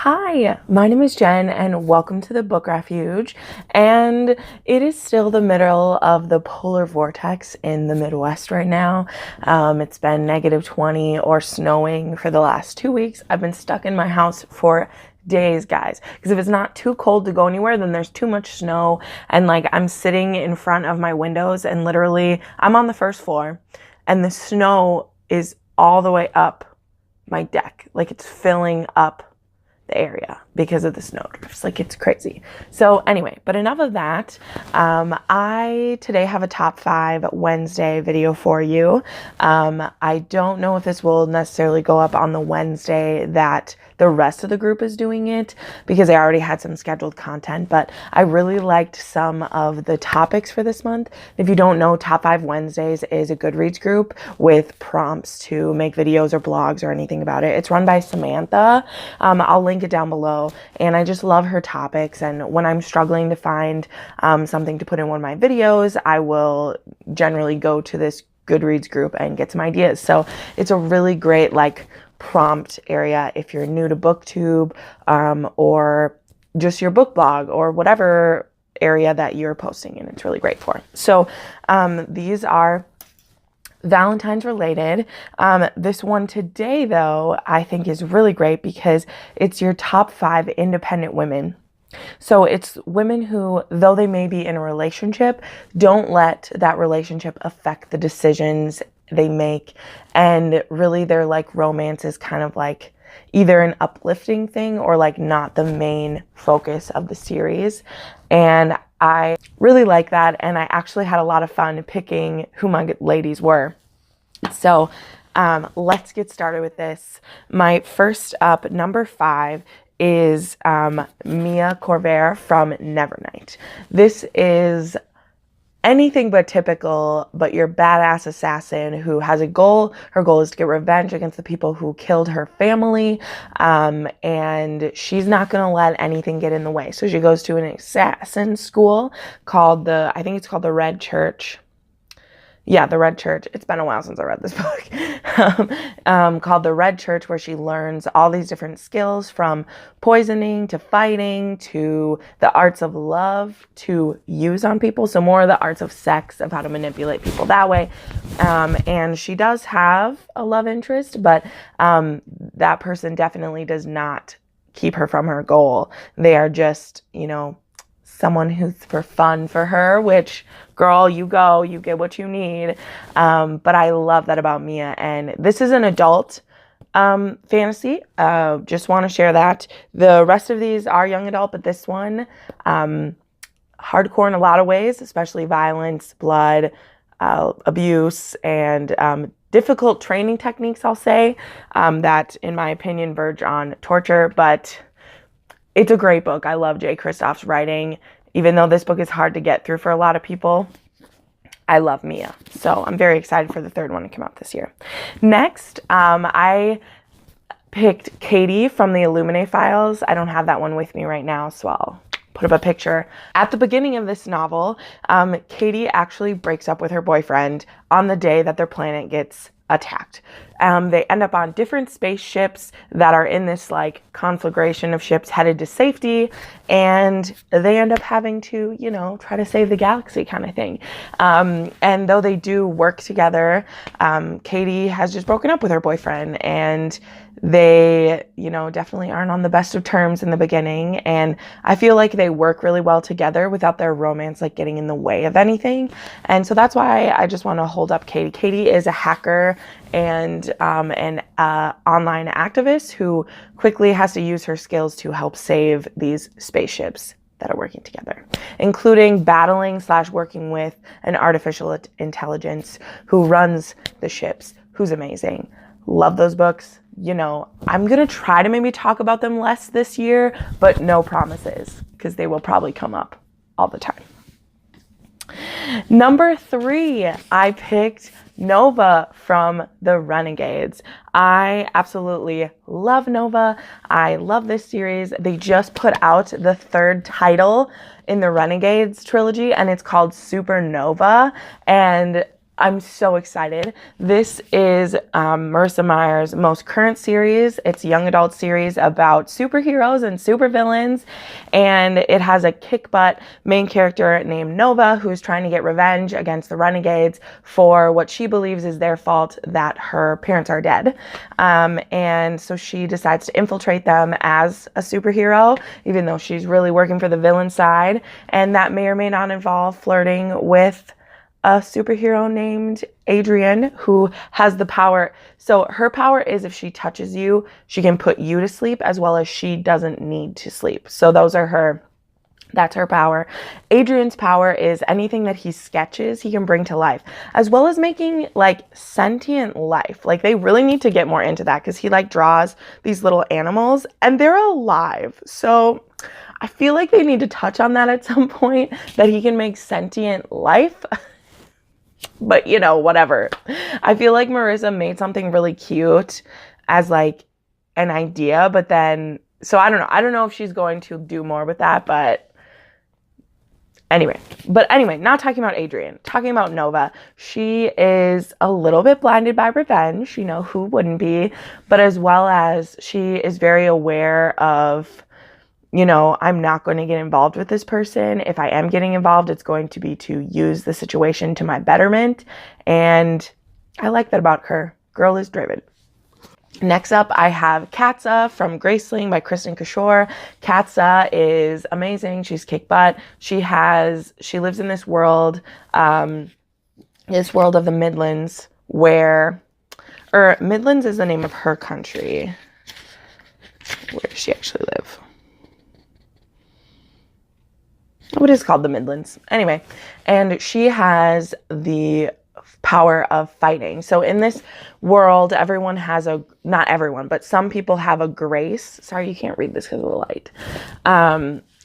Hi, my name is Jen and welcome to the Book Refuge. And it is still the middle of the polar vortex in the Midwest right now. It's been -20 or snowing for the last 2 weeks. I've been stuck in my house for days, guys, because if it's not too cold to go anywhere, then there's too much snow. And like I'm sitting in front of my windows and literally I'm on the first floor and the snow is all the way up my deck. Like it's filling up the area because of the snow drifts. Like it's crazy. So anyway, but enough of that. I today have a top 5 Wednesday video for you. I don't know if this will necessarily go up on the Wednesday that the rest of the group is doing it because I already had some scheduled content, but I really liked some of the topics for this month. If you don't know, Top 5 Wednesdays is a Goodreads group with prompts to make videos or blogs or anything about it. It's run by Samantha. I'll link it down below, and I just love her topics. And when I'm struggling to find something to put in one of my videos, I will generally go to this Goodreads group and get some ideas. So it's a really great prompt area if you're new to BookTube or just your book blog or whatever area that you're posting in. It's really great for. So these are Valentine's related. This one today, though, I think is really great because it's your top 5 independent women. So it's women who, though they may be in a relationship, don't let that relationship affect the decisions they make. And really their romance is kind of either an uplifting thing or not the main focus of the series. And I really like that, and I actually had a lot of fun picking who my ladies were. So let's get started with this. My first up, number 5, is Mia Corvair from Nevernight. This is anything but typical, but your badass assassin who has a goal. Her goal is to get revenge against the people who killed her family, and she's not going to let anything get in the way. So she goes to an assassin school called I think it's called the Red Church. Yeah, the Red Church. It's been a while since I read this book. Called the Red Church, where she learns all these different skills from poisoning to fighting to the arts of love to use on people. So more of the arts of sex, of how to manipulate people that way. And she does have a love interest, but that person definitely does not keep her from her goal. They are just, someone who's for fun for her, which, girl, you go, you get what you need. But I love that about Mia. And this is an adult fantasy. Just want to share that. The rest of these are young adult, but this one, hardcore in a lot of ways, especially violence, blood, abuse, and difficult training techniques, I'll say, that, in my opinion, verge on torture. But it's a great book. I love Jay Kristoff's writing. Even though this book is hard to get through for a lot of people, I love Mia. So I'm very excited for the third one to come out this year. Next, I picked Katie from the Illuminae Files. I don't have that one with me right now, so I'll put up a picture. At the beginning of this novel, Katie actually breaks up with her boyfriend on the day that their planet gets attacked. They end up on different spaceships that are in this conflagration of ships headed to safety, and they end up having to, try to save the galaxy kind of thing. And though they do work together, Katie has just broken up with her boyfriend, and they, definitely aren't on the best of terms in the beginning. And I feel like they work really well together without their romance getting in the way of anything. And so that's why I just want to hold up Katie. Katie is a hacker and an online activist who quickly has to use her skills to help save these spaceships that are working together, including battling / working with an artificial intelligence who runs the ships, who's amazing. Love those books. I'm going to try to maybe talk about them less this year, but no promises, because they will probably come up all the time. Number 3, I picked Nova from the Renegades. I absolutely love Nova. I love this series. They just put out the 3rd title in the Renegades trilogy, and it's called Supernova. And I'm so excited. This is Marissa Meyer's most current series. It's a young adult series about superheroes and supervillains, and it has a kick-butt main character named Nova who's trying to get revenge against the Renegades for what she believes is their fault that her parents are dead. And so she decides to infiltrate them as a superhero, even though she's really working for the villain side, and that may or may not involve flirting with a superhero named Adrian, who has the power. So her power is if she touches you, she can put you to sleep, as well as she doesn't need to sleep. So that's her power. Adrian's power is anything that he sketches, he can bring to life, as well as making like sentient life. Like they really need to get more into that, because he like draws these little animals and they're alive. So I feel like they need to touch on that at some point, that he can make sentient life. But, you know, whatever. I feel like Marissa made something really cute as like an idea, but then, so I don't know. I don't know if she's going to do more with that, but anyway, not talking about Adrian, talking about Nova. She is a little bit blinded by revenge, you know, who wouldn't be, but as well as she is very aware of, you know, I'm not going to get involved with this person. If I am getting involved, it's going to be to use the situation to my betterment. And I like that about her. Girl is driven. Next up, I have Katza from Graceling by Kristen Kishore. Katza is amazing. She's kick butt. She lives in this world of the Midlands Midlands is the name of her country. Where does she actually live? What is called the Midlands. Anyway, and she has the power of fighting. So in this world, everyone has not everyone, but some people have a grace. Sorry, you can't read this because of the light.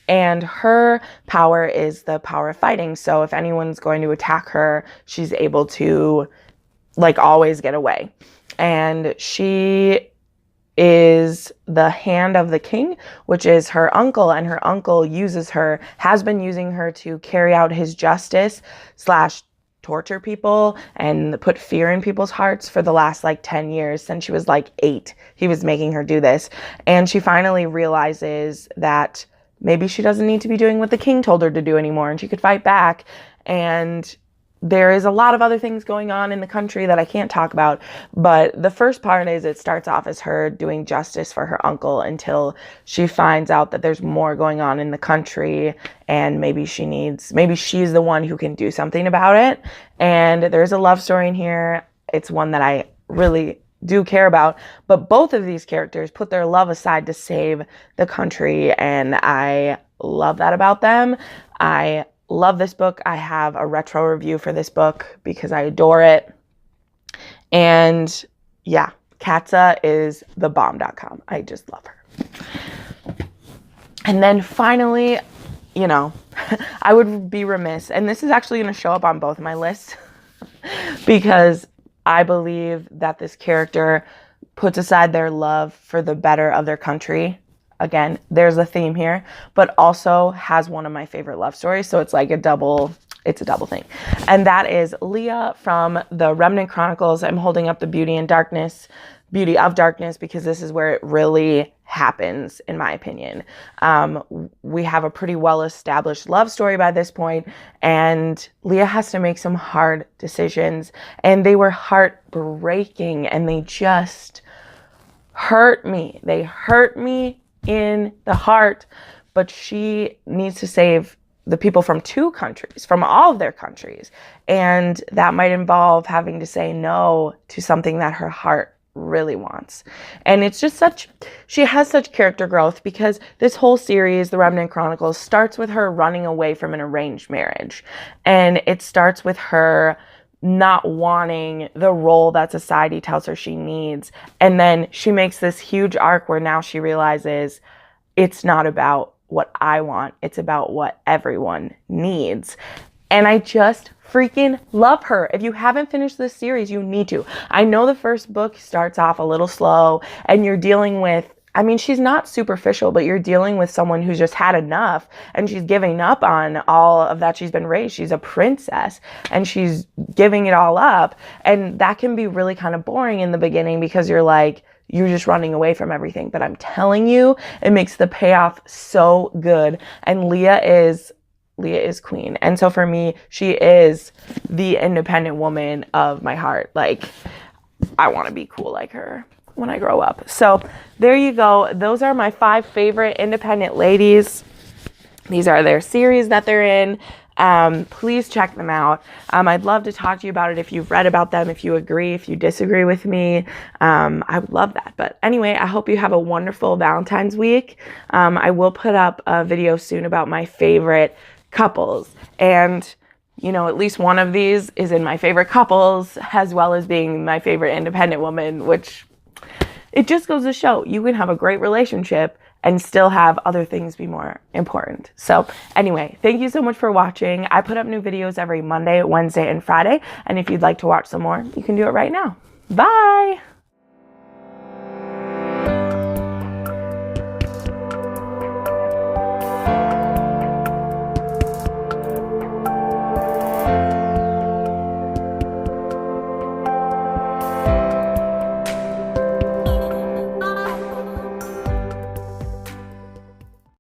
And her power is the power of fighting. So if anyone's going to attack her, she's able to like always get away. And she is the hand of the king, which is her uncle, and her uncle has been using her to carry out his justice / torture people and put fear in people's hearts for the last like 10 years. Since she was like 8, he was making her do this. And she finally realizes that maybe she doesn't need to be doing what the king told her to do anymore, and she could fight back. And there is a lot of other things going on in the country that I can't talk about, but the first part is it starts off as her doing justice for her uncle until she finds out that there's more going on in the country, and maybe she's the one who can do something about it. And there's a love story in here. It's one that I really do care about, but both of these characters put their love aside to save the country, and I love that about them. I love this book. I have a retro review for this book because I adore it. And yeah, Katza is the bomb.com. I just love her. And then finally, you know, I would be remiss, and this is actually going to show up on both of my lists because I believe that this character puts aside their love for the better of their country. Again, there's a theme here, but also has one of my favorite love stories. So it's like a double thing. And that is Leah from the Remnant Chronicles. I'm holding up the Beauty of Darkness, because this is where it really happens, in my opinion. We have a pretty well-established love story by this point, and Leah has to make some hard decisions, and they were heartbreaking, and they just hurt me. They hurt me in the heart, but she needs to save the people from 2 countries, from all of their countries. And that might involve having to say no to something that her heart really wants. And it's just she has such character growth, because this whole series, The Remnant Chronicles, starts with her running away from an arranged marriage. And it starts with her not wanting the role that society tells her she needs. And then she makes this huge arc where now she realizes it's not about what I want, it's about what everyone needs. And I just freaking love her. If you haven't finished this series, you need to. I know the first book starts off a little slow and you're dealing with I mean, she's not superficial, but you're dealing with someone who's just had enough and she's giving up on all of that she's been raised. She's a princess and she's giving it all up. And that can be really kind of boring in the beginning because you're like, you're just running away from everything. But I'm telling you, it makes the payoff so good. And Leah is queen. And so for me, she is the independent woman of my heart. Like, I want to be cool like her when I grow up. So there you go. Those are my 5 favorite independent ladies. These are their series that they're in. Please check them out. I'd love to talk to you about it if you've read about them, if you agree, if you disagree with me. I would love that. But anyway, I hope you have a wonderful Valentine's week. I will put up a video soon about my favorite couples. And you know, at least one of these is in my favorite couples, as well as being my favorite independent woman, which it just goes to show you can have a great relationship and still have other things be more important. So anyway, thank you so much for watching. I put up new videos every Monday, Wednesday, and Friday. And if you'd like to watch some more, you can do it right now. Bye.